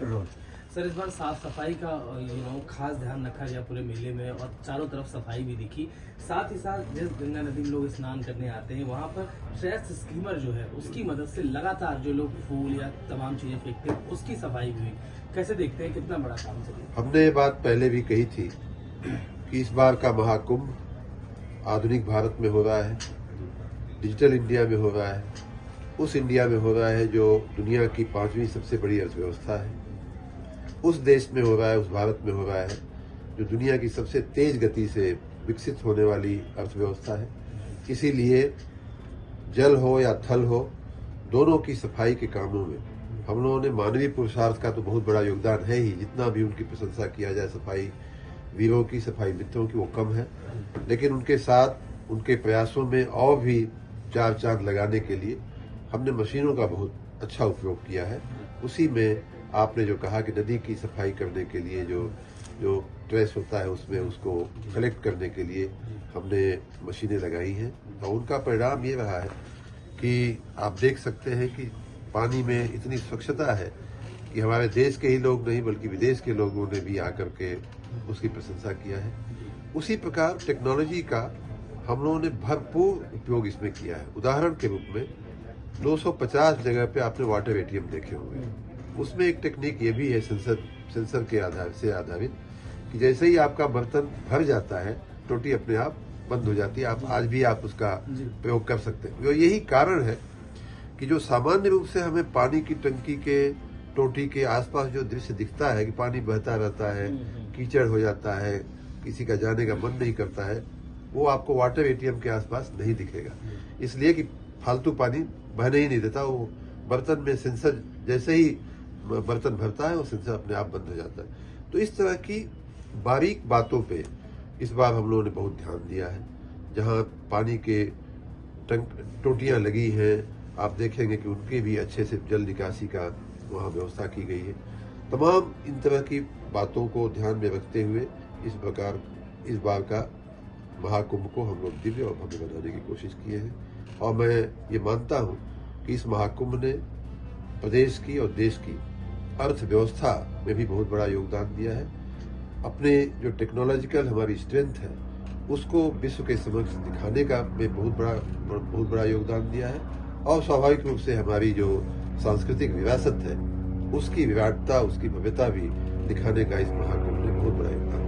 रोज। Sir इस बार साफ सफाई का खास ध्यान रखा गया पूरे मेले में और चारों तरफ सफाई भी दिखी। साथ ही साथ जिस गंगा नदी में लोग स्नान करने आते हैं वहाँ पर ट्रैश स्कीमर जो है उसकी मदद से लगातार जो लोग फूल या तमाम चीजें फेंकते हैं उसकी सफाई भी हुई। कैसे देखते हैं कितना बड़ा काम चलिए? हमने ये बात पहले भी कही थी कि इस बार का महाकुंभ आधुनिक भारत में हो रहा है, डिजिटल इंडिया में हो रहा है, उस इंडिया में हो रहा है जो दुनिया की 5वीं सबसे बड़ी अर्थव्यवस्था है, उस देश में हो रहा है, उस भारत में हो रहा है जो दुनिया की सबसे तेज गति से विकसित होने वाली अर्थव्यवस्था है। इसीलिए जल हो या थल हो, दोनों की सफाई के कामों में हम लोगों ने मानवीय पुरुषार्थ का तो बहुत बड़ा योगदान है ही। जितना भी उनकी प्रशंसा किया जाए सफाई वीरों की, सफाई मित्रों की, वो कम है। लेकिन उनके साथ उनके प्रयासों में और भी चार चांद लगाने के लिए हमने मशीनों का बहुत अच्छा उपयोग किया है। उसी में आपने जो कहा कि नदी की सफाई करने के लिए जो ट्रेस होता है उसमें उसको कलेक्ट करने के लिए हमने मशीनें लगाई हैं और उनका परिणाम ये रहा है कि आप देख सकते हैं कि पानी में इतनी स्वच्छता है कि हमारे देश के ही लोग नहीं बल्कि विदेश के लोगों ने भी आकर के उसकी प्रशंसा किया है। उसी प्रकार टेक्नोलॉजी का हम लोगों ने भरपूर उपयोग इसमें किया है। उदाहरण के रूप में 250 जगह पे आपने वाटर एटीएम देखे होंगे। उसमें एक टेक्निक ये भी है सेंसर के आधार से आधारित कि जैसे ही आपका बर्तन भर जाता है टोटी अपने आप बंद हो जाती है। आप आज भी आप उसका प्रयोग कर सकते हैं। तो यही कारण है कि जो सामान्य रूप से हमें पानी की टंकी के टोटी के आसपास जो दृश्य दिखता है कि पानी बहता रहता है, कीचड़ हो जाता है, किसी का जाने का मन नहीं करता है, वो आपको वाटर एटीएम के आसपास नहीं दिखेगा। इसलिए कि फालतू पानी बहने ही नहीं देता। वो बर्तन में सेंसर जैसे ही बर्तन भरता है वो सेंसर अपने आप बंद हो जाता है। तो इस तरह की बारीक बातों पे इस बार हम लोगों ने बहुत ध्यान दिया है। जहाँ पानी के टोटियाँ लगी हैं, आप देखेंगे कि उनके भी अच्छे से जल निकासी का वहाँ व्यवस्था की गई है। तमाम इन तरह की बातों को ध्यान में रखते हुए इस बार का महाकुंभ को हम लोग दिव्य और भव्य बनाने की कोशिश किए हैं। और मैं ये मानता हूँ कि इस महाकुंभ ने प्रदेश की और देश की अर्थव्यवस्था में भी बहुत बड़ा योगदान दिया है। अपने जो टेक्नोलॉजिकल हमारी स्ट्रेंथ है उसको विश्व के समक्ष दिखाने का में बहुत बड़ा योगदान दिया है। और स्वाभाविक रूप से हमारी जो सांस्कृतिक विरासत है उसकी विराटता, उसकी भव्यता भी दिखाने का इस महाकुंभ ने बहुत बड़ा योगदान